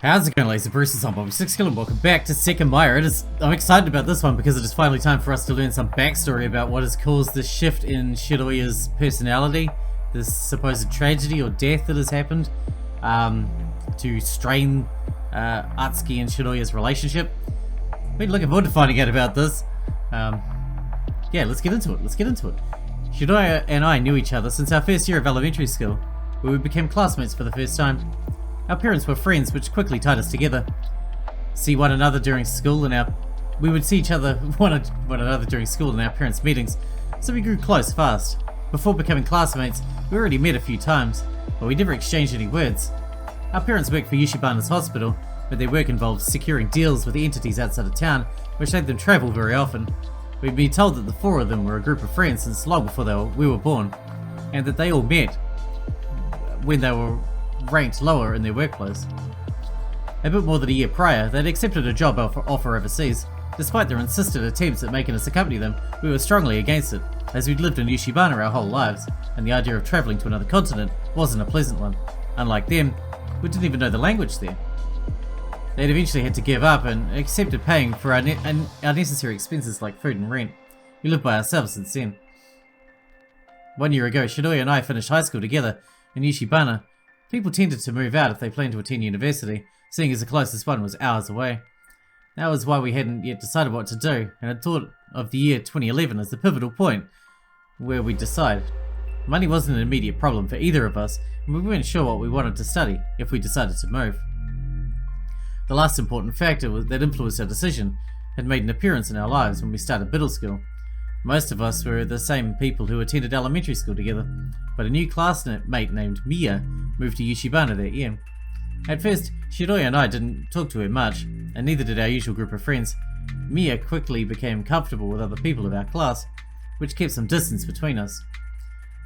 How's it going, ladies and Bruce? I'm Sixkilla and welcome back to Sekimeiya. I'm excited about this one because it is finally time for us to learn some backstory about what has caused this shift in Shiroya's personality, this supposed tragedy or death that has happened, to strain Atsuki and Shiroya's relationship. Been looking forward to finding out about this. Yeah, let's get into it. Shiroya and I knew each other since our first year of elementary school, where we became classmates for the first time. Our parents were friends, which quickly tied us together. We would see each other one another during school and our parents' meetings, so we grew close fast. Before becoming classmates, we already met a few times, but we never exchanged any words. Our parents worked for Yushibana's hospital, but their work involved securing deals with entities outside of town, which made them travel very often. We'd been told that the four of them were a group of friends since long before we were born, and that they all met when they were ranked lower in their workplace. A bit more than a year prior, they'd accepted a job offer overseas. Despite their insistent attempts at making us accompany them, we were strongly against it, as we'd lived in Yushibana our whole lives, and the idea of travelling to another continent wasn't a pleasant one. Unlike them, we didn't even know the language there. They'd eventually had to give up and accepted paying for our necessary expenses like food and rent. We lived by ourselves since then. 1 year ago, Shiroya and I finished high school together in Yushibana. People tended to move out if they planned to attend university, seeing as the closest one was hours away. That was why we hadn't yet decided what to do, and had thought of the year 2011 as the pivotal point where we'd decide. Money wasn't an immediate problem for either of us, and we weren't sure what we wanted to study if we decided to move. The last important factor that influenced our decision had made an appearance in our lives when we started middle school. Most of us were the same people who attended elementary school together, but a new classmate named Miya moved to Yushibana that year. At first, Shiroya and I didn't talk to her much, and neither did our usual group of friends. Miya quickly became comfortable with other people of our class, which kept some distance between us.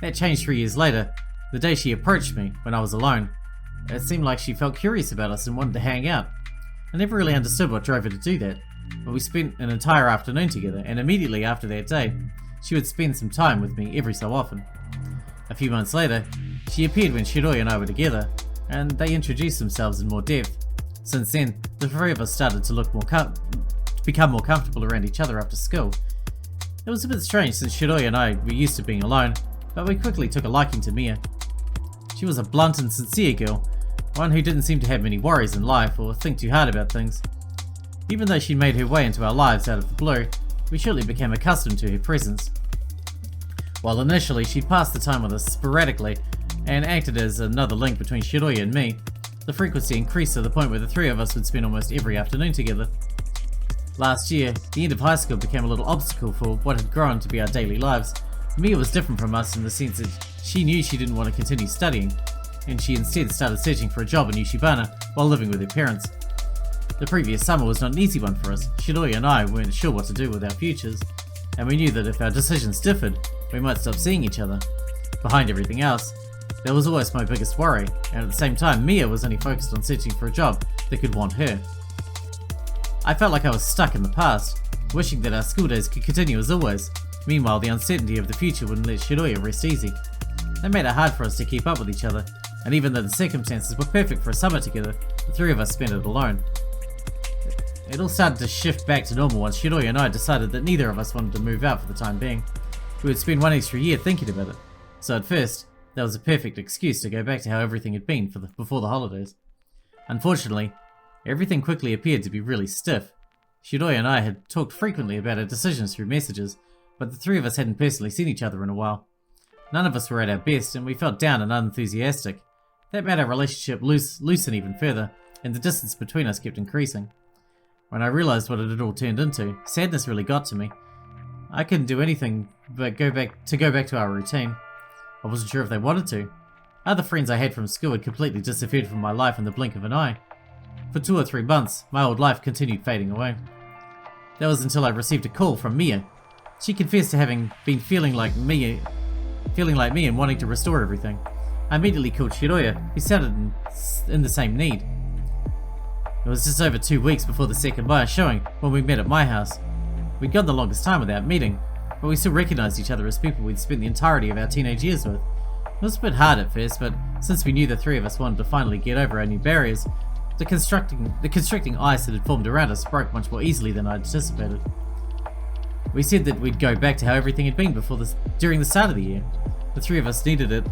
That changed 3 years later, the day she approached me when I was alone. It seemed like she felt curious about us and wanted to hang out. I never really understood what drove her to do that, but we spent an entire afternoon together, and immediately after that day, she would spend some time with me every so often. A few months later, she appeared when Shiroya and I were together, and they introduced themselves in more depth. Since then, the three of us started to become more comfortable around each other after school. It was a bit strange since Shiroya and I were used to being alone, but we quickly took a liking to Miya. She was a blunt and sincere girl, one who didn't seem to have many worries in life or think too hard about things. Even though she made her way into our lives out of the blue, we shortly became accustomed to her presence. While initially she'd passed the time with us sporadically and acted as another link between Shiroya and me, the frequency increased to the point where the three of us would spend almost every afternoon together. Last year, the end of high school became a little obstacle for what had grown to be our daily lives. Miya was different from us in the sense that she knew she didn't want to continue studying, and she instead started searching for a job in Yushibana while living with her parents. The previous summer was not an easy one for us. Shiroya and I weren't sure what to do with our futures, and we knew that if our decisions differed, we might stop seeing each other. Behind everything else, that was always my biggest worry, and at the same time Miya was only focused on searching for a job that could want her. I felt like I was stuck in the past, wishing that our school days could continue as always. Meanwhile, the uncertainty of the future wouldn't let Shiroya rest easy. That made it hard for us to keep up with each other, and even though the circumstances were perfect for a summer together, the three of us spent it alone. It all started to shift back to normal once Shiroya and I decided that neither of us wanted to move out for the time being. We would spend one extra year thinking about it, so at first, that was a perfect excuse to go back to how everything had been before the holidays. Unfortunately, everything quickly appeared to be really stiff. Shiroya and I had talked frequently about our decisions through messages, but the three of us hadn't personally seen each other in a while. None of us were at our best, and we felt down and unenthusiastic. That made our relationship loosen even further, and the distance between us kept increasing. When I realized what it had all turned into, sadness really got to me. I couldn't do anything but go back to our routine. I wasn't sure if they wanted to. Other friends I had from school had completely disappeared from my life in the blink of an eye. For 2 or 3 months, my old life continued fading away. That was until I received a call from Miya. She confessed to having been feeling like me and wanting to restore everything. I immediately called Shiroya, who sounded in the same need. It was just over 2 weeks before the Sekimeiya showing when we met at my house. We'd gone the longest time without meeting, but we still recognized each other as people we'd spent the entirety of our teenage years with. It was a bit hard at first, but since we knew the three of us wanted to finally get over our new barriers, The constricting ice that had formed around us broke much more easily than I anticipated. We said that we'd go back to how everything had been during the start of the year. The three of us needed it,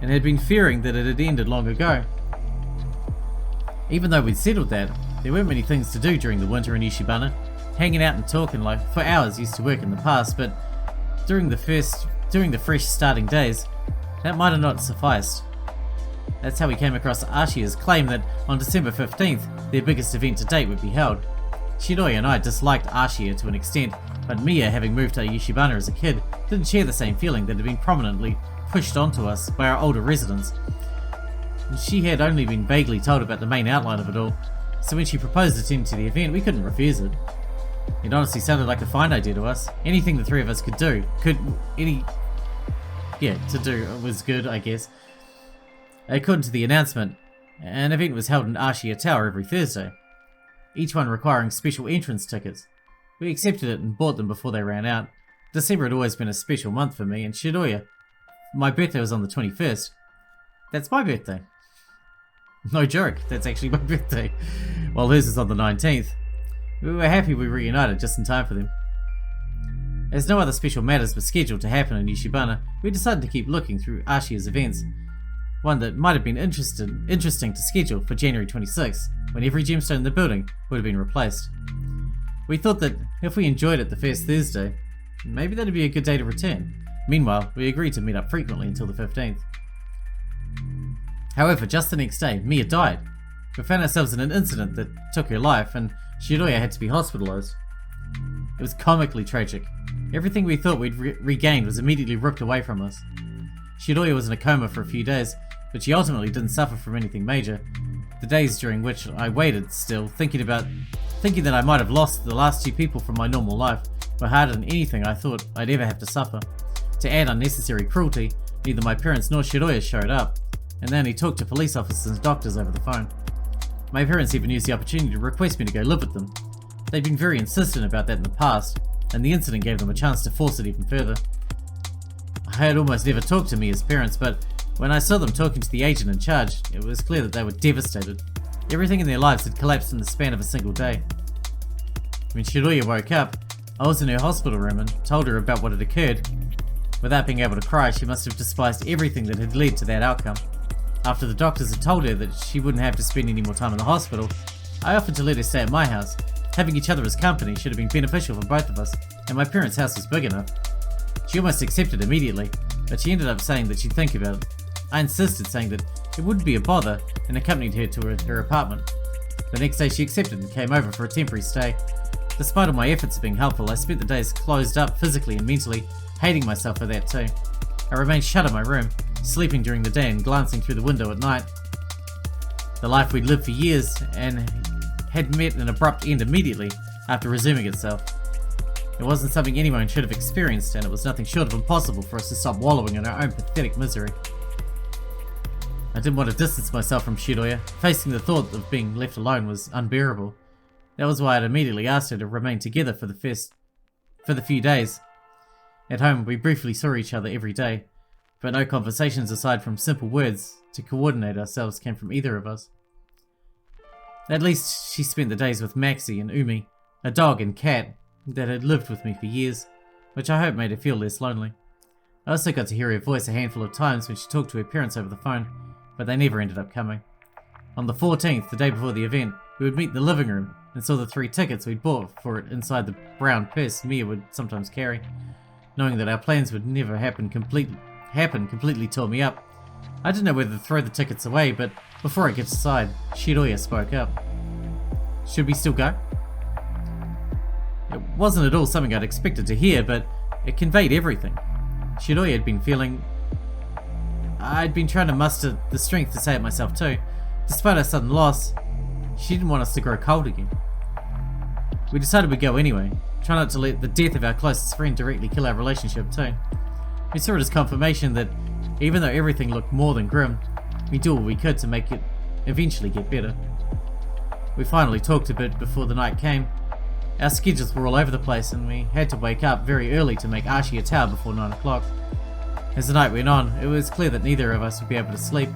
and had been fearing that it had ended long ago. Even though we'd settled that, there weren't many things to do during the winter in Yushibana. Hanging out and talking for hours used to work in the past, but during the fresh starting days, that might have not sufficed. That's how we came across Ashiya's claim that on December 15th, their biggest event to date would be held. Shiroya and I disliked Ashiya to an extent, but Miya, having moved to Yushibana as a kid, didn't share the same feeling that had been prominently pushed onto us by our older residents. She had only been vaguely told about the main outline of it all, so when she proposed attending to the event, we couldn't refuse it. It honestly sounded like a fine idea to us. Anything the three of us could do, was good, I guess. According to the announcement, an event was held in Ashiya Tower every Thursday, each one requiring special entrance tickets. We accepted it and bought them before they ran out. December had always been a special month for me, and Shiroya, my birthday was on the 21st. That's my birthday. No joke, that's actually my birthday. While hers is on the 19th. We were happy we reunited just in time for them. As no other special matters were scheduled to happen in Yushibana, we decided to keep looking through Ashiya's events. One that might have been interesting to schedule for January 26th, when every gemstone in the building would have been replaced. We thought that if we enjoyed it the first Thursday, maybe that'd be a good day to return. Meanwhile, we agreed to meet up frequently until the 15th. However, just the next day, Miya died. We found ourselves in an incident that took her life, and Shiroya had to be hospitalized. It was comically tragic. Everything we thought we'd regained was immediately ripped away from us. Shiroya was in a coma for a few days, but she ultimately didn't suffer from anything major. The days during which I waited still, thinking that I might have lost the last two people from my normal life, were harder than anything I thought I'd ever have to suffer. To add unnecessary cruelty, neither my parents nor Shiroya showed up, and they only talked to police officers and doctors over the phone. My parents even used the opportunity to request me to go live with them. They'd been very insistent about that in the past, and the incident gave them a chance to force it even further. I had almost never talked to Miya's parents, but when I saw them talking to the agent in charge, it was clear that they were devastated. Everything in their lives had collapsed in the span of a single day. When Shiroya woke up, I was in her hospital room and told her about what had occurred. Without being able to cry, she must have despised everything that had led to that outcome. After the doctors had told her that she wouldn't have to spend any more time in the hospital, I offered to let her stay at my house. Having each other as company should have been beneficial for both of us, and my parents' house was big enough. She almost accepted immediately, but she ended up saying that she'd think about it. I insisted, saying that it wouldn't be a bother, and accompanied her to her apartment. The next day she accepted and came over for a temporary stay. Despite all my efforts of being helpful, I spent the days closed up physically and mentally, hating myself for that too. I remained shut in my room, sleeping during the day and glancing through the window at night. The life we'd lived for years and had met an abrupt end immediately after resuming itself. It wasn't something anyone should have experienced, and it was nothing short of impossible for us to stop wallowing in our own pathetic misery. I didn't want to distance myself from Shiroya. Facing the thought of being left alone was unbearable. That was why I'd immediately asked her to remain together for the few days. At home, we briefly saw each other every day, but no conversations aside from simple words to coordinate ourselves came from either of us. At least she spent the days with Maxie and Umi, a dog and cat that had lived with me for years, which I hope made her feel less lonely. I also got to hear her voice a handful of times when she talked to her parents over the phone, but they never ended up coming. On the 14th, the day before the event, we would meet in the living room and saw the 3 tickets we'd bought for it inside the brown purse Miya would sometimes carry. Knowing that our plans would never happen completely tore me up. I didn't know whether to throw the tickets away, but before I could decide, Shiroya spoke up. Should we still go? It wasn't at all something I'd expected to hear, but it conveyed everything. Shiroya had been feeling... I'd been trying to muster the strength to say it myself too. Despite our sudden loss, she didn't want us to grow cold again. We decided we'd go anyway. Try not to let the death of our closest friend directly kill our relationship too. We saw it as confirmation that, even though everything looked more than grim, we did what we could to make it eventually get better. We finally talked a bit before the night came. Our schedules were all over the place and we had to wake up very early to make Ashiya Tower before 9 o'clock. As the night went on, it was clear that neither of us would be able to sleep.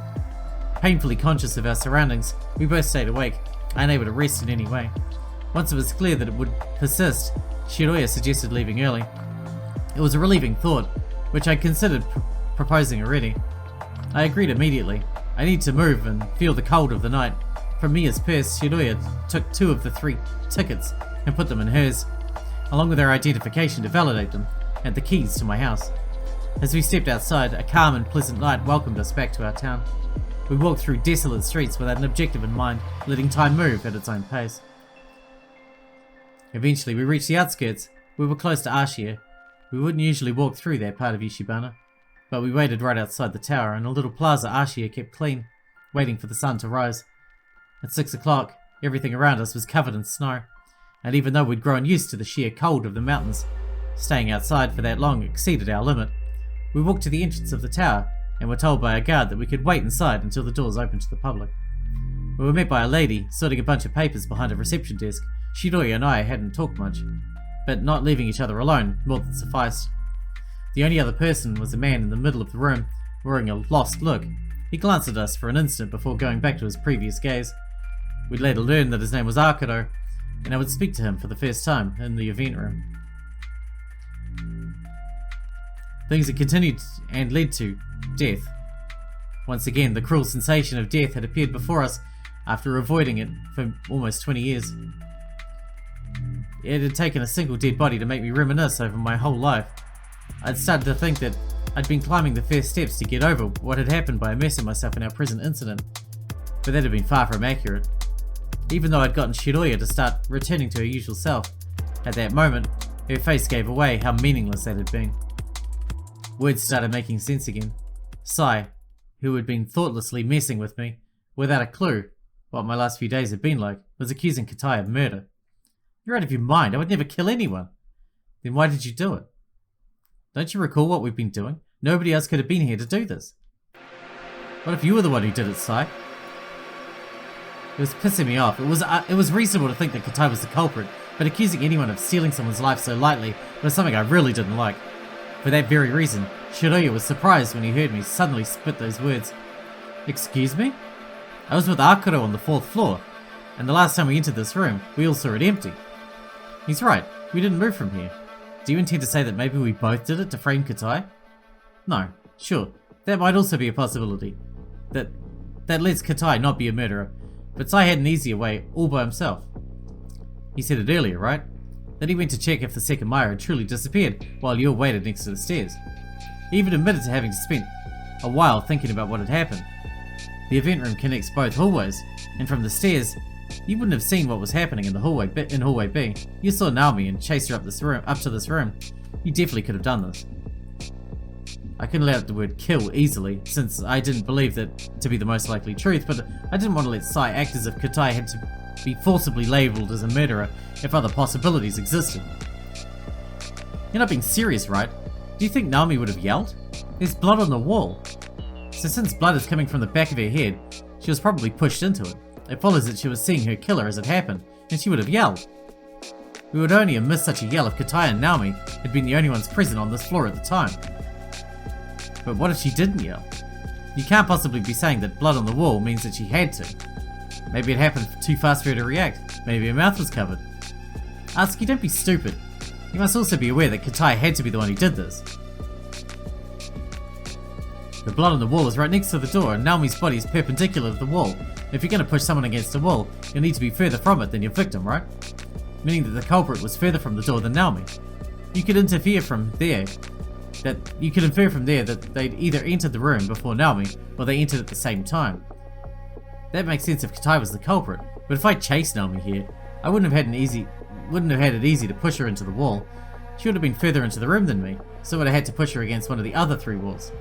Painfully conscious of our surroundings, we both stayed awake, unable to rest in any way. Once it was clear that it would persist, Shiroya suggested leaving early. It was a relieving thought, which I considered proposing already. I agreed immediately. I need to move and feel the cold of the night. From Mia's purse, Shiroya took 2 of the 3 tickets and put them in hers, along with her identification to validate them, and the keys to my house. As we stepped outside, a calm and pleasant night welcomed us back to our town. We walked through desolate streets without an objective in mind, letting time move at its own pace. Eventually, we reached the outskirts. We were close to Ashiya. We wouldn't usually walk through that part of Yushibana, but we waited right outside the tower in a little plaza Ashiya kept clean, waiting for the sun to rise. At 6 o'clock, everything around us was covered in snow, and even though we'd grown used to the sheer cold of the mountains, staying outside for that long exceeded our limit. We walked to the entrance of the tower, and were told by a guard that we could wait inside until the doors opened to the public. We were met by a lady, sorting a bunch of papers behind a reception desk. Shiroya and I hadn't talked much, but not leaving each other alone more than sufficed. The only other person was a man in the middle of the room, wearing a lost look. He glanced at us for an instant before going back to his previous gaze. We'd later learned that his name was Curator, and I would speak to him for the first time in the event room. Things had continued and led to death. Once again, the cruel sensation of death had appeared before us after avoiding it for almost 20 years. It had taken a single dead body to make me reminisce over my whole life. I'd started to think that I'd been climbing the first steps to get over what had happened by immersing myself in our present incident, but that had been far from accurate. Even though I'd gotten Shiroya to start returning to her usual self, at that moment, her face gave away how meaningless that had been. Words started making sense again. Sai, who had been thoughtlessly messing with me, without a clue what my last few days had been like, was accusing Katai of murder. You're out of your mind, I would never kill anyone. Then why did you do it? Don't you recall what we've been doing? Nobody else could have been here to do this. What if you were the one who did it, Sai? It was pissing me off. It was reasonable to think that Katai was the culprit, but accusing anyone of stealing someone's life so lightly was something I really didn't like. For that very reason, Shiroya was surprised when he heard me suddenly spit those words. Excuse me? I was with Akuro on the 4th floor, and the last time we entered this room, we all saw it empty. He's right, we didn't move from here. Do you intend to say that maybe we both did it to frame Katai? No, sure, that might also be a possibility. That lets Katai not be a murderer, but Sai had an easier way all by himself. He said it earlier, right? That he went to check if the Sekimeiya had truly disappeared while you all waited next to the stairs. He even admitted to having spent a while thinking about what had happened. The event room connects both hallways, and from the stairs, you wouldn't have seen what was happening in the hallway B. You saw Naomi and chased her up to this room. You definitely could have done this. I couldn't let out the word kill easily, since I didn't believe that to be the most likely truth, but I didn't want to let Sai act as if Katai had to be forcibly labelled as a murderer if other possibilities existed. You're not being serious, right? Do you think Naomi would have yelled? There's blood on the wall. So since blood is coming from the back of her head, she was probably pushed into it. It follows that she was seeing her killer as it happened, and she would have yelled. We would only have missed such a yell if Katai and Naomi had been the only ones present on this floor at the time. But what if she didn't yell? You can't possibly be saying that blood on the wall means that she had to. Maybe it happened too fast for her to react. Maybe her mouth was covered. Atsuki, don't be stupid. You must also be aware that Katai had to be the one who did this. The blood on the wall is right next to the door, and Naomi's body is perpendicular to the wall. If you're going to push someone against a wall, you'll need to be further from it than your victim, right? Meaning that the culprit was further from the door than Naomi. You could infer from there that they'd either entered the room before Naomi, or they entered at the same time. That makes sense if Katai was the culprit, but if I chased Naomi here, I wouldn't have had it easy to push her into the wall. She would have been further into the room than me, so I would have had to push her against one of the other 3 walls.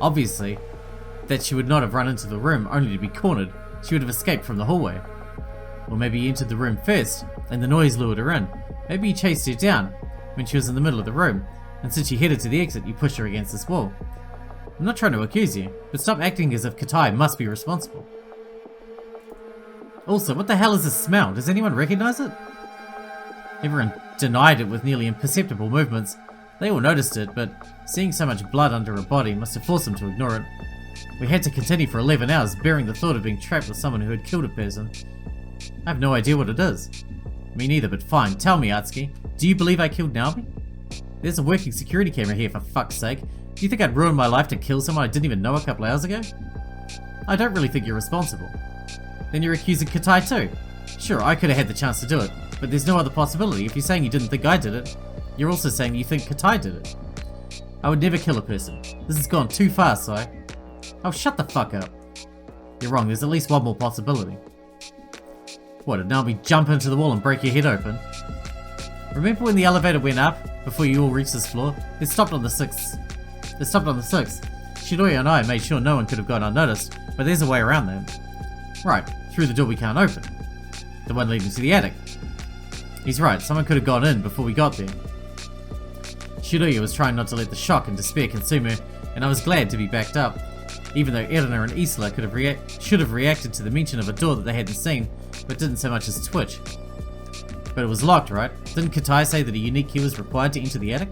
Obviously, that she would not have run into the room only to be cornered. She would have escaped from the hallway. Or maybe you entered the room first, and the noise lured her in. Maybe you chased her down when she was in the middle of the room, and since she headed to the exit, you pushed her against this wall. I'm not trying to accuse you, but stop acting as if Katai must be responsible. Also, what the hell is this smell? Does anyone recognize it? Everyone denied it with nearly imperceptible movements. They all noticed it, but seeing so much blood under her body must have forced them to ignore it. We had to continue for 11 hours, bearing the thought of being trapped with someone who had killed a person. I have no idea what it is. Me neither, but fine. Tell me, Atsuki. Do you believe I killed Naomi? There's a working security camera here, for fuck's sake. Do you think I'd ruin my life to kill someone I didn't even know a couple hours ago? I don't really think you're responsible. Then you're accusing Katai too. Sure, I could have had the chance to do it, but there's no other possibility. If you're saying you didn't think I did it, you're also saying you think Katai did it. I would never kill a person. This has gone too far, Sai. Oh, shut the fuck up. You're wrong, there's at least one more possibility. What, did Naomi jump into the wall and break your head open? Remember when the elevator went up, before you all reached this floor? It stopped on the 6th. Shiroya and I made sure no one could have gone unnoticed, but there's a way around that. Right, through the door we can't open. The one leading to the attic. He's right, someone could have gone in before we got there. Shiroya was trying not to let the shock and despair consume her, and I was glad to be backed up, even though Erina and Isla should have reacted to the mention of a door that they hadn't seen, but didn't so much as twitch. But it was locked, right? Didn't Katai say that a unique key was required to enter the attic?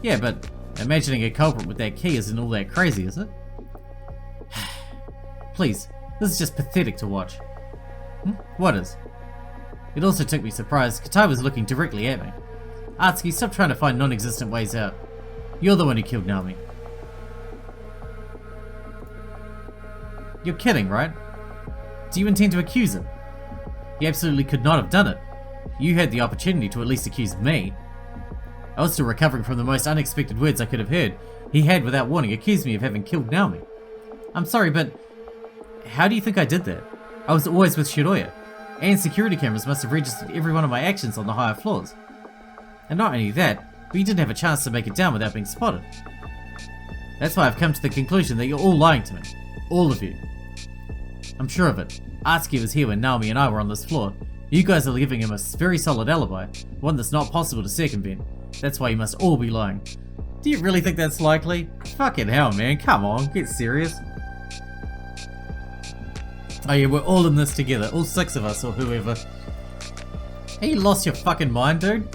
Yeah, but imagining a culprit with that key isn't all that crazy, is it? Please, this is just pathetic to watch. What is? It also took me surprised. Katai was looking directly at me. Atsuki, stop trying to find non-existent ways out. You're the one who killed Naomi. You're kidding, right? Do you intend to accuse him? He absolutely could not have done it. You had the opportunity to at least accuse me. I was still recovering from the most unexpected words I could have heard. He had, without warning, accused me of having killed Naomi. I'm sorry, but how do you think I did that? I was always with Shiroya, and security cameras must have registered every one of my actions on the higher floors. And not only that, but you didn't have a chance to make it down without being spotted. That's why I've come to the conclusion that you're all lying to me. All of you. I'm sure of it. Atsuki was here when Naomi and I were on this floor. You guys are giving him a very solid alibi, one that's not possible to circumvent. That's why you must all be lying. Do you really think that's likely? Fucking hell, man, come on, get serious. Oh yeah, we're all in this together, all 6 of us or whoever. Hey, you lost your fucking mind, dude?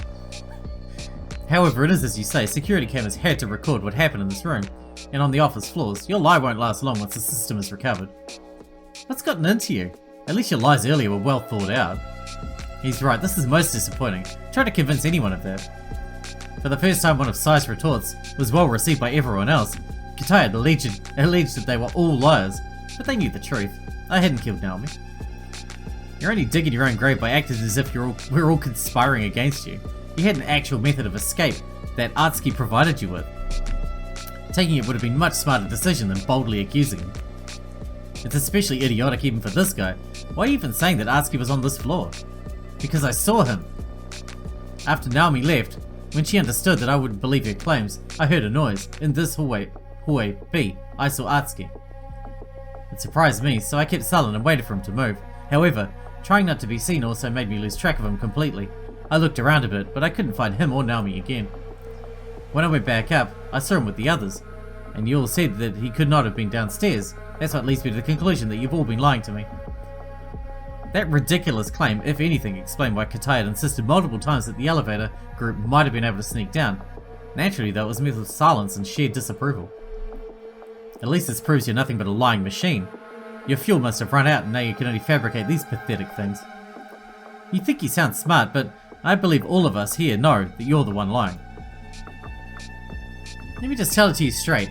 However it is as you say, security cameras had to record what happened in this room, and on the office floors. Your lie won't last long once the system is recovered. What's gotten into you? At least your lies earlier were well thought out. He's right, this is most disappointing. Try to convince anyone of that. For the first time, one of Sai's retorts was well received by everyone else. Katai had alleged that they were all liars, but they knew the truth. I hadn't killed Naomi. You're only digging your own grave by acting as if we're all conspiring against you. You had an actual method of escape that Atsuki provided you with. Taking it would have been a much smarter decision than boldly accusing him. It's especially idiotic even for this guy. Why are you even saying that Atsuki was on this floor? Because I saw him. After Naomi left, when she understood that I wouldn't believe her claims, I heard a noise. In this hallway B, I saw Atsuki. It surprised me, so I kept silent and waited for him to move. However, trying not to be seen also made me lose track of him completely. I looked around a bit, but I couldn't find him or Naomi again. When I went back up, I saw him with the others, and you all said that he could not have been downstairs. That's what leads me to the conclusion that you've all been lying to me. That ridiculous claim, if anything, explained why Katai had insisted multiple times that the elevator group might have been able to sneak down. Naturally though, it was met with silence and shared disapproval. At least this proves you're nothing but a lying machine. Your fuel must have run out and now you can only fabricate these pathetic things. You think you sound smart, but I believe all of us here know that you're the one lying. Let me just tell it to you straight.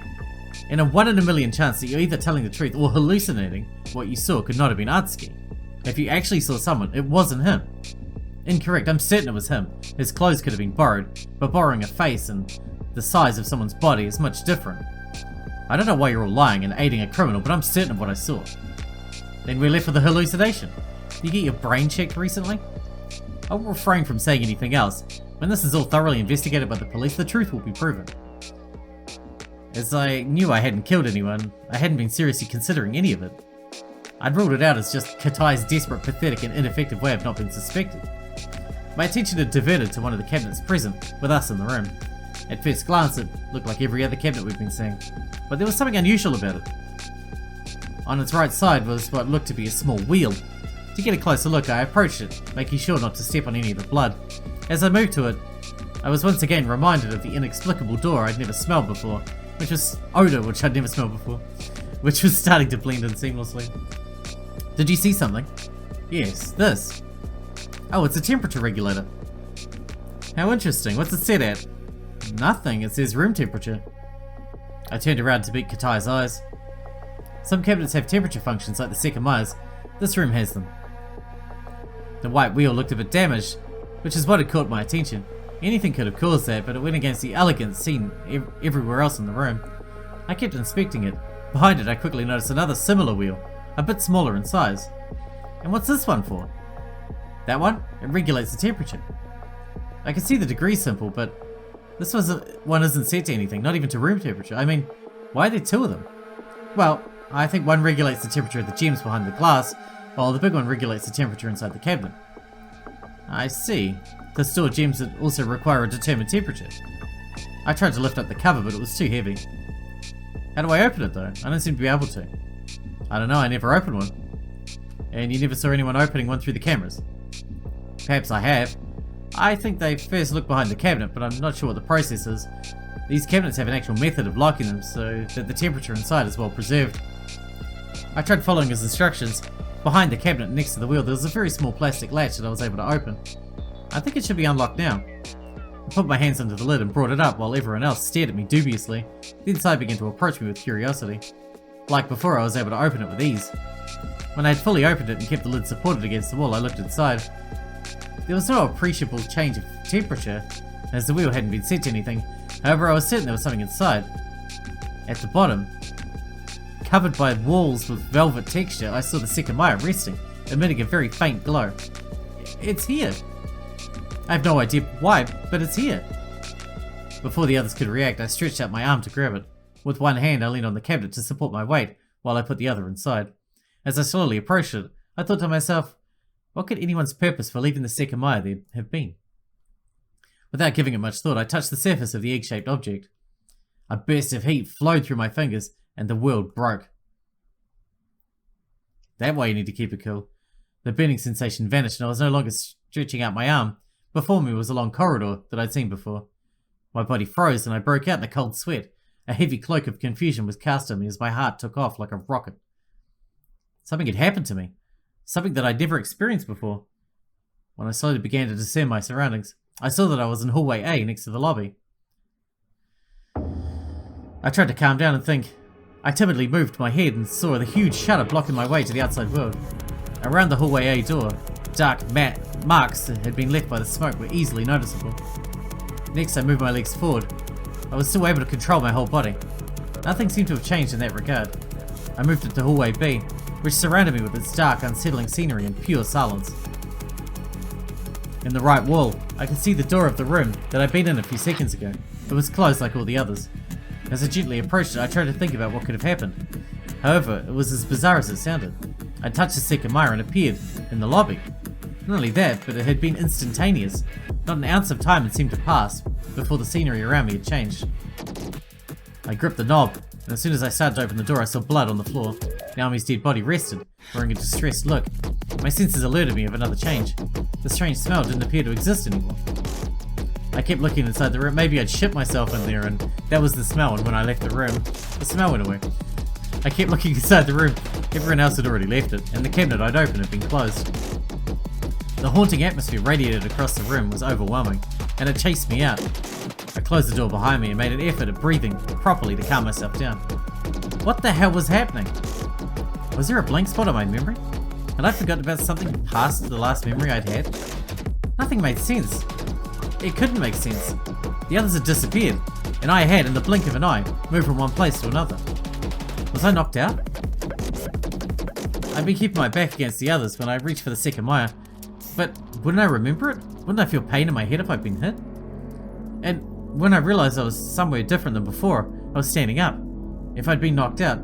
In a 1 in a million chance that you're either telling the truth or hallucinating, what you saw could not have been Atsuki. If you actually saw someone, it wasn't him. Incorrect, I'm certain it was him. His clothes could have been borrowed, but borrowing a face and the size of someone's body is much different. I don't know why you're all lying and aiding a criminal, but I'm certain of what I saw. Then we're left with a hallucination. Did you get your brain checked recently? I'll refrain from saying anything else. When this is all thoroughly investigated by the police, the truth will be proven. As I knew I hadn't killed anyone, I hadn't been seriously considering any of it. I'd ruled it out as just Katai's desperate, pathetic and ineffective way of not being suspected. My attention had diverted to one of the cabinets present, with us in the room. At first glance it looked like every other cabinet we've been seeing, but there was something unusual about it. On its right side was what looked to be a small wheel. To get a closer look, I approached it, making sure not to step on any of the blood. As I moved to it, I was once again reminded of the inexplicable door I'd never smelled before, which was starting to blend in seamlessly. Did you see something? Yes, this. Oh, it's a temperature regulator. How interesting. What's it set at? Nothing. It says room temperature. I turned around to meet Katai's eyes. Some cabinets have temperature functions like the Sekimeiya's. This room has them. The white wheel looked a bit damaged, which is what had caught my attention. Anything could have caused that, but it went against the elegance seen everywhere else in the room. I kept inspecting it. Behind it, I quickly noticed another similar wheel, a bit smaller in size. And what's this one for? That one? It regulates the temperature. I can see the degree symbol, but this one isn't set to anything, not even to room temperature. I mean, why are there two of them? Well, I think one regulates the temperature of the gems behind the glass, while the big one regulates the temperature inside the cabinet. I see. To store gems that also require a determined temperature. I tried to lift up the cover, but it was too heavy. How do I open it though? I don't seem to be able to. I don't know, I never opened one. And you never saw anyone opening one through the cameras? Perhaps I have. I think they first looked behind the cabinet, but I'm not sure what the process is. These cabinets have an actual method of locking them so that the temperature inside is well preserved. I tried following his instructions. Behind the cabinet next to the wheel there was a very small plastic latch that I was able to open. I think it should be unlocked now. I put my hands under the lid and brought it up while everyone else stared at me dubiously. The inside began to approach me with curiosity. Like before, I was able to open it with ease. When I had fully opened it and kept the lid supported against the wall, I looked inside. There was no appreciable change of temperature, as the wheel hadn't been set to anything. However, I was certain there was something inside. At the bottom, covered by walls with velvet texture, I saw the Sekimeiya resting, emitting a very faint glow. It's here! I have no idea why, but it's here. Before the others could react, I stretched out my arm to grab it. With one hand, I leaned on the cabinet to support my weight, while I put the other inside. As I slowly approached it, I thought to myself, what could anyone's purpose for leaving the Sekimeiya there have been? Without giving it much thought, I touched the surface of the egg-shaped object. A burst of heat flowed through my fingers, and the world broke. That way you need to keep it cool. The burning sensation vanished, and I was no longer stretching out my arm. Before me was a long corridor that I'd seen before. My body froze and I broke out in a cold sweat. A heavy cloak of confusion was cast on me as my heart took off like a rocket. Something had happened to me. Something that I'd never experienced before. When I slowly began to discern my surroundings, I saw that I was in hallway A next to the lobby. I tried to calm down and think. I timidly moved my head and saw the huge shutter blocking my way to the outside world. Around the hallway A door, dark marks that had been left by the smoke were easily noticeable. Next, I moved my legs forward. I was still able to control my whole body. Nothing seemed to have changed in that regard. I moved into hallway B, which surrounded me with its dark, unsettling scenery and pure silence. In the right wall, I could see the door of the room that I'd been in a few seconds ago. It was closed like all the others. As I gently approached it, I tried to think about what could have happened. However, it was as bizarre as it sounded. I touched the Sekimeiya and appeared in the lobby. Not only that, but it had been instantaneous. Not an ounce of time had seemed to pass before the scenery around me had changed. I gripped the knob, and as soon as I started to open the door, I saw blood on the floor. Naomi's dead body rested, wearing a distressed look. My senses alerted me of another change. The strange smell didn't appear to exist anymore. I kept looking inside the room. Maybe I'd shit myself in there, and that was the smell, and when I left the room, the smell went away. I kept looking inside the room. Everyone else had already left it, and the cabinet I'd opened had been closed. The haunting atmosphere radiated across the room was overwhelming, and it chased me out. I closed the door behind me and made an effort at breathing properly to calm myself down. What the hell was happening? Was there a blank spot on my memory? Had I forgotten about something past the last memory I'd had? Nothing made sense. It couldn't make sense. The others had disappeared, and I had, in the blink of an eye, moved from one place to another. Was I knocked out? I'd been keeping my back against the others when I reached for the Sekimeiya, but wouldn't I remember it? Wouldn't I feel pain in my head if I'd been hit? And when I realized I was somewhere different than before, I was standing up. If I'd been knocked out,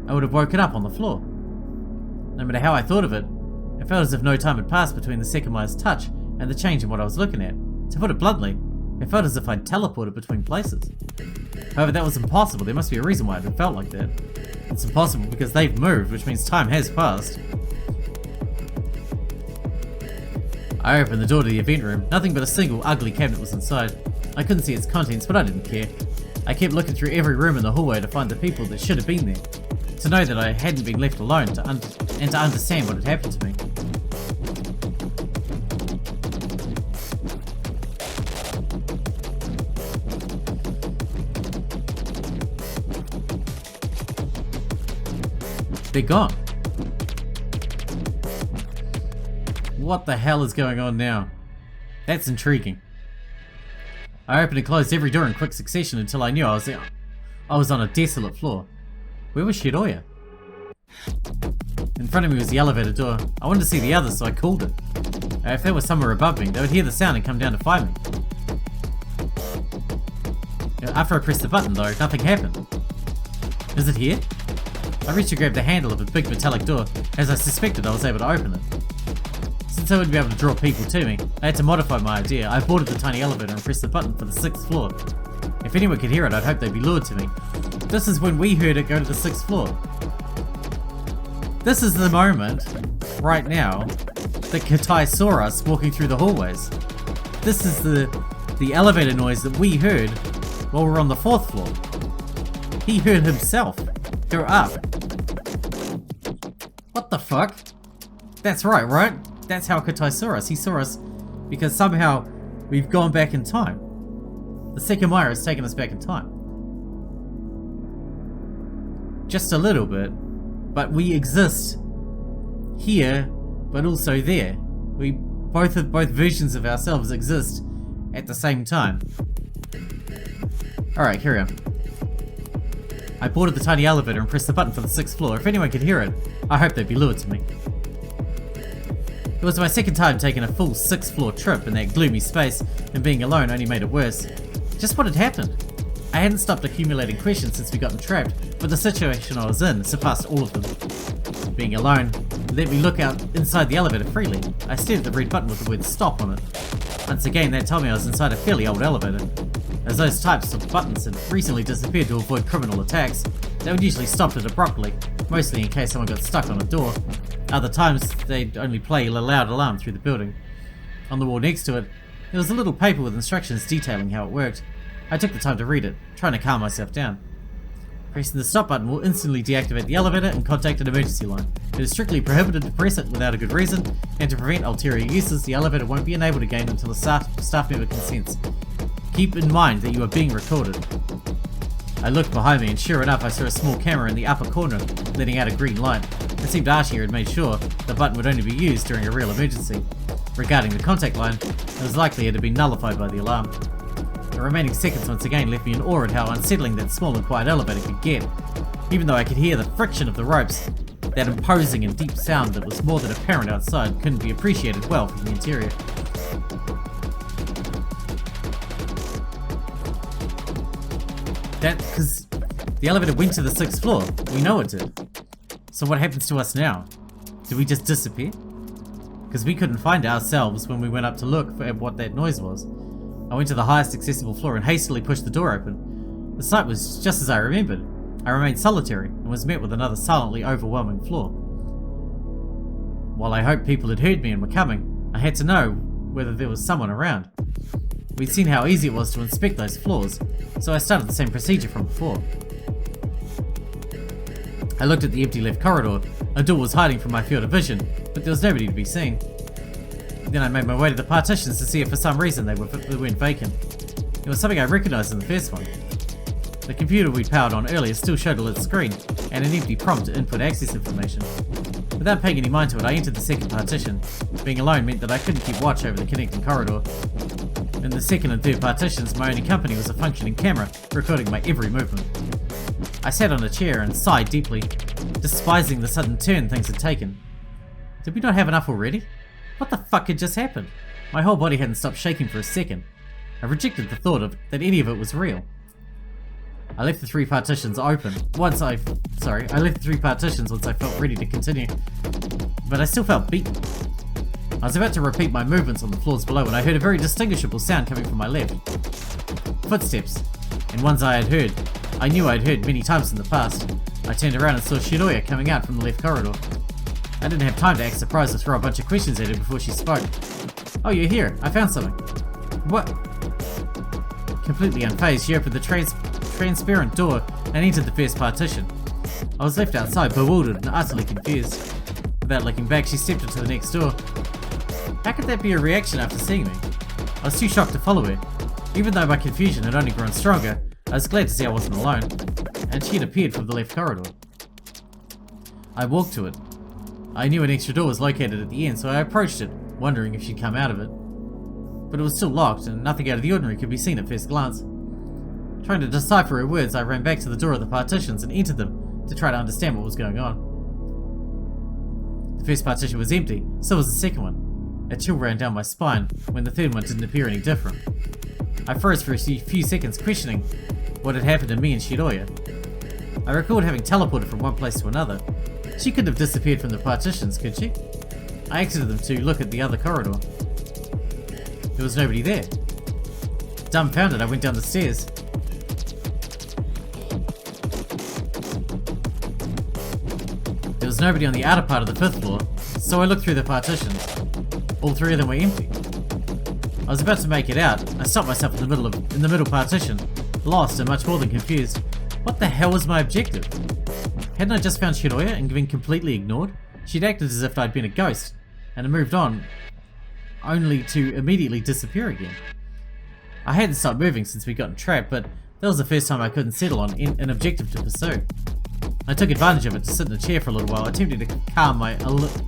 I would have woken up on the floor. No matter how I thought of it, it felt as if no time had passed between the Sekimeiya's touch and the change in what I was looking at. To put it bluntly, it felt as if I'd teleported between places. However, that was impossible. There must be a reason why it felt like that. It's impossible because they've moved, which means time has passed. I opened the door to the event room. Nothing but a single ugly cabinet was inside. I couldn't see its contents, but I didn't care. I kept looking through every room in the hallway to find the people that should have been there. To know that I hadn't been left alone and to understand what had happened to me. They're gone. What the hell is going on now? That's intriguing. I opened and closed every door in quick succession until I knew I was on a desolate floor. Where was Shiroya? In front of me was the elevator door. I wanted to see the others, so I called it. If they were somewhere above me, they would hear the sound and come down to find me. After I pressed the button though, nothing happened. Is it here? I reached to grab the handle of a big metallic door. As I suspected, I was able to open it. Since I would be able to draw people to me, I had to modify my idea. I boarded the tiny elevator and pressed the button for the 6th floor. If anyone could hear it, I'd hope they'd be lured to me. This is when we heard it go to the 6th floor. This is the moment, right now, that Katai saw us walking through the hallways. This is the elevator noise that we heard while we were on the 4th floor. He heard himself go up. What the fuck? That's right? That's how Katai saw us. He saw us because somehow we've gone back in time. The Sekimeiya has taken us back in time. Just a little bit, but we exist here, but also there. Both versions of ourselves exist at the same time. Alright, here we are. I boarded the tiny elevator and pressed the button for the 6th floor. If anyone could hear it, I hope they'd be lured to me. It was my second time taking a full 6th floor trip in that gloomy space, and being alone only made it worse. Just what had happened? I hadn't stopped accumulating questions since we got entrapped, but the situation I was in surpassed all of them. Being alone let me look out inside the elevator freely. I stared at the red button with the word stop on it. Once again, that told me I was inside a fairly old elevator. As those types of buttons had recently disappeared to avoid criminal attacks, they would usually stop it abruptly, mostly in case someone got stuck on a door. Other times, they'd only play a loud alarm through the building. On the wall next to it, there was a little paper with instructions detailing how it worked. I took the time to read it, trying to calm myself down. Pressing the stop button will instantly deactivate the elevator and contact an emergency line. It is strictly prohibited to press it without a good reason, and to prevent ulterior uses, the elevator won't be enabled again until the staff member consents. Keep in mind that you are being recorded. I looked behind me and sure enough I saw a small camera in the upper corner letting out a green light. It seemed Ashiya had made sure the button would only be used during a real emergency. Regarding the contact line, it was likely it had been nullified by the alarm. The remaining seconds once again left me in awe at how unsettling that small and quiet elevator could get. Even though I could hear the friction of the ropes, that imposing and deep sound that was more than apparent outside couldn't be appreciated well from the interior. Because the elevator went to the 6th floor. We know it did. So what happens to us now? Did we just disappear? Because we couldn't find ourselves when we went up to look at what that noise was. I went to the highest accessible floor and hastily pushed the door open. The sight was just as I remembered. I remained solitary and was met with another silently overwhelming floor. While I hoped people had heard me and were coming, I had to know whether there was someone around. We'd seen how easy it was to inspect those floors, so I started the same procedure from before. I looked at the empty left corridor. A door was hiding from my field of vision, but there was nobody to be seen. Then I made my way to the partitions to see if for some reason they weren't vacant. It was something I recognised in the first one. The computer we'd powered on earlier still showed a lit screen, and an empty prompt to input access information. Without paying any mind to it, I entered the second partition. Being alone meant that I couldn't keep watch over the connecting corridor. In the second and third partitions, my only company was a functioning camera, recording my every movement. I sat on a chair and sighed deeply, despising the sudden turn things had taken. Did we not have enough already? What the fuck had just happened? My whole body hadn't stopped shaking for a second. I rejected the thought that any of it was real. I left the 3 partitions open once I left the 3 partitions once I felt ready to continue, but I still felt beaten. I was about to repeat my movements on the floors below when I heard a very distinguishable sound coming from my left. Footsteps, and ones I knew I'd heard many times in the past. I turned around and saw Shiroya coming out from the left corridor. I didn't have time to act surprised or throw a bunch of questions at her before she spoke. Oh, you're here. I found something. What? Completely unfazed, she opened the transparent door and entered the first partition. I was left outside, bewildered and utterly confused. Without looking back, she stepped into the next door. How could that be a reaction after seeing me? I was too shocked to follow her. Even though my confusion had only grown stronger, I was glad to see I wasn't alone, and she had appeared from the left corridor. I walked to it. I knew an extra door was located at the end, so I approached it, wondering if she'd come out of it. But it was still locked, and nothing out of the ordinary could be seen at first glance. Trying to decipher her words, I ran back to the door of the partitions and entered them to try to understand what was going on. The first partition was empty, so was the second one. A chill ran down my spine when the third one didn't appear any different. I froze for a few seconds, questioning what had happened to me and Shiroya. I recalled having teleported from one place to another. She couldn't have disappeared from the partitions, could she? I exited them to look at the other corridor. There was nobody there. Dumbfounded, I went down the stairs. There was nobody on the outer part of the 5th floor, so I looked through the partitions. All 3 of them were empty. I was about to make it out. I stopped myself in the middle partition, lost and much more than confused. What the hell was my objective? Hadn't I just found Shiroya and been completely ignored? She'd acted as if I'd been a ghost, and had moved on, only to immediately disappear again. I hadn't stopped moving since we'd gotten trapped, but that was the first time I couldn't settle on an objective to pursue. I took advantage of it to sit in a chair for a little while, attempting to calm my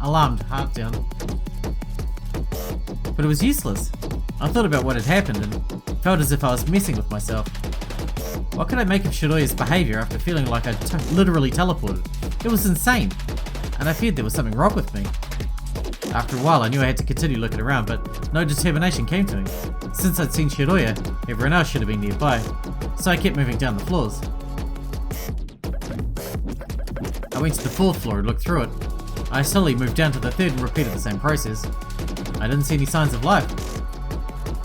alarmed heart down. But it was useless. I thought about what had happened and felt as if I was messing with myself. What could I make of Shiroya's behaviour after feeling like I'd literally teleported? It was insane, and I feared there was something wrong with me. After a while I knew I had to continue looking around, but no determination came to me. Since I'd seen Shiroya, everyone else should have been nearby, so I kept moving down the floors. I went to the 4th floor and looked through it. I slowly moved down to the 3rd and repeated the same process. I didn't see any signs of life.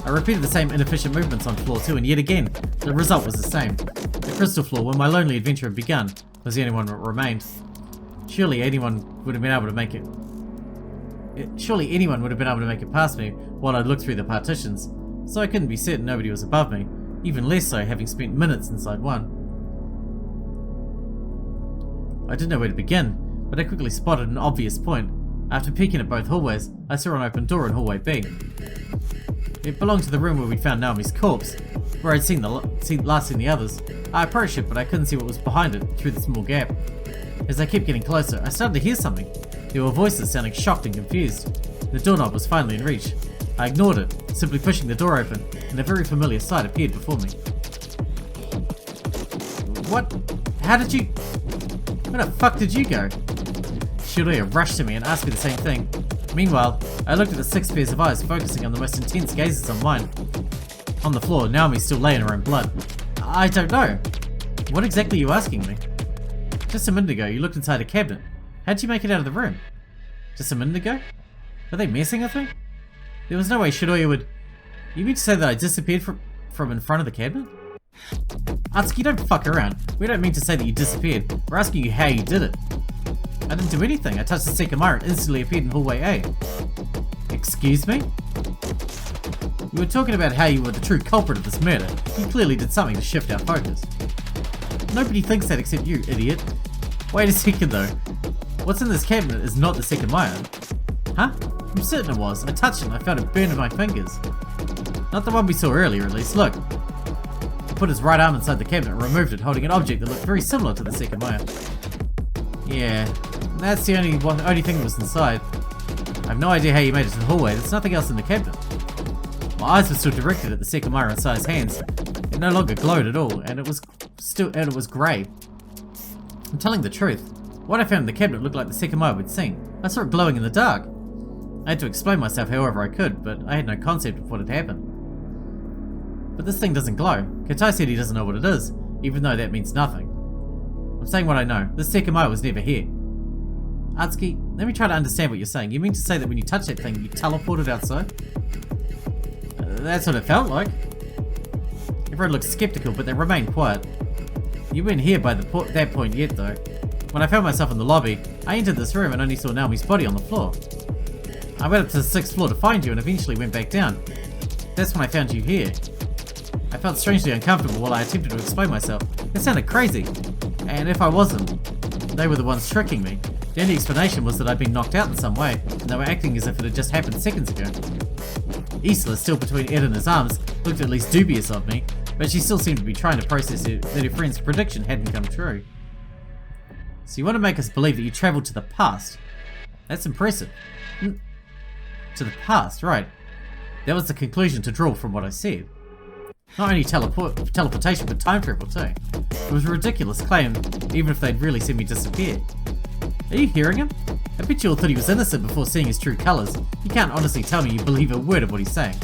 I repeated the same inefficient movements on floor 2, and yet again, the result was the same. The crystal floor, where my lonely adventure had begun, was the only one that remained. Surely anyone would have been able to make it past me while I'd looked through the partitions, so I couldn't be certain nobody was above me, even less so having spent minutes inside one. I didn't know where to begin, but I quickly spotted an obvious point. After peeking at both hallways, I saw an open door in hallway B. It belonged to the room where we'd found Naomi's corpse, where I'd last seen the others. I approached it, but I couldn't see what was behind it through the small gap. As I kept getting closer, I started to hear something. There were voices sounding shocked and confused. The doorknob was finally in reach. I ignored it, simply pushing the door open, and a very familiar sight appeared before me. What? How did you... Where the fuck did you go? Shiroya rushed to me and asked me the same thing. Meanwhile, I looked at the 6 pairs of eyes focusing on the most intense gazes on mine. On the floor, Naomi still lay in her own blood. I don't know. What exactly are you asking me? Just a minute ago, you looked inside a cabinet. How'd you make it out of the room? Just a minute ago? Are they messing with me? There was no way Shiroya would... You mean to say that I disappeared from in front of the cabinet? Atsuki, don't fuck around. We don't mean to say that you disappeared. We're asking you how you did it. I didn't do anything. I touched the Sekimeiya and instantly appeared in hallway A. Excuse me? You were talking about how you were the true culprit of this murder. You clearly did something to shift our focus. Nobody thinks that except you, idiot. Wait a second though. What's in this cabinet is not the Sekimeiya. Huh? I'm certain it was. I touched it and I felt it burn in my fingers. Not the one we saw earlier at least. Look. He put his right arm inside the cabinet and removed it, holding an object that looked very similar to the Sekimeiya. Yeah, that's the only thing that was inside. I have no idea how you made it to the hallway. There's nothing else in the cabinet. My eyes were still directed at the Sekimeiya inside his hands. It no longer glowed at all, and it was grey. I'm telling the truth. What I found in the cabinet looked like the Sekimeiya we'd seen. I saw it glowing in the dark. I had to explain myself however I could, but I had no concept of what had happened. But this thing doesn't glow. Katai said he doesn't know what it is, even though that means nothing. I'm saying what I know. This Sekimeiya was never here. Atsuki, let me try to understand what you're saying. You mean to say that when you touched that thing, you teleported outside? That's what it felt like. Everyone looked skeptical, but they remained quiet. You weren't here by that point yet, though. When I found myself in the lobby, I entered this room and only saw Naomi's body on the floor. I went up to the 6th floor to find you and eventually went back down. That's when I found you here. I felt strangely uncomfortable while I attempted to explain myself. It sounded crazy. And if I wasn't, they were the ones tricking me. The only explanation was that I'd been knocked out in some way, and they were acting as if it had just happened seconds ago. Isla, still between Ed and his arms, looked at least dubious of me, but she still seemed to be trying to process it that her friend's prediction hadn't come true. So you want to make us believe that you traveled to the past. That's impressive. To the past, right. That was the conclusion to draw from what I said. Not only teleportation, but time travel too. It was a ridiculous claim, even if they'd really seen me disappear. Are you hearing him? I bet you all thought he was innocent before seeing his true colours. You can't honestly tell me you believe a word of what he's saying.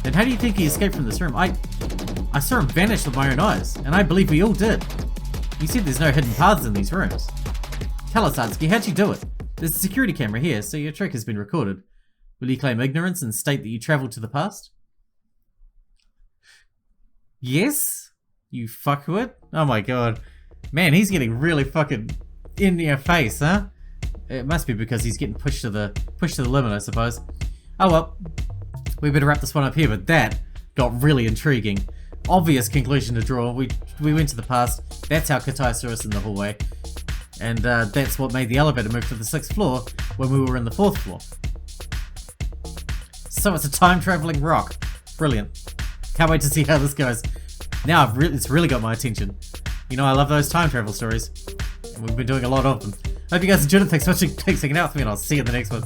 Then how do you think he escaped from this room? I saw him vanish with my own eyes, and I believe we all did. You said there's no hidden paths in these rooms. Tell us, Atsuki, how'd you do it? There's a security camera here, so your trick has been recorded. Will you claim ignorance and state that you travelled to the past? Yes? You fuckwit? Oh my god. Man, he's getting really fucking in your face, huh? It must be because he's getting pushed to the limit, I suppose. Oh well. We better wrap this one up here, but that got really intriguing. Obvious conclusion to draw. We went to the past. That's how Katai saw us in the hallway. And that's what made the elevator move to the 6th floor when we were in the 4th floor. So it's a time-traveling rock. Brilliant. Can't wait to see how this goes. Now it's really got my attention. You know, I love those time travel stories. And we've been doing a lot of them. Hope you guys enjoyed it. Thanks so much for hanging out with me, and I'll see you in the next one.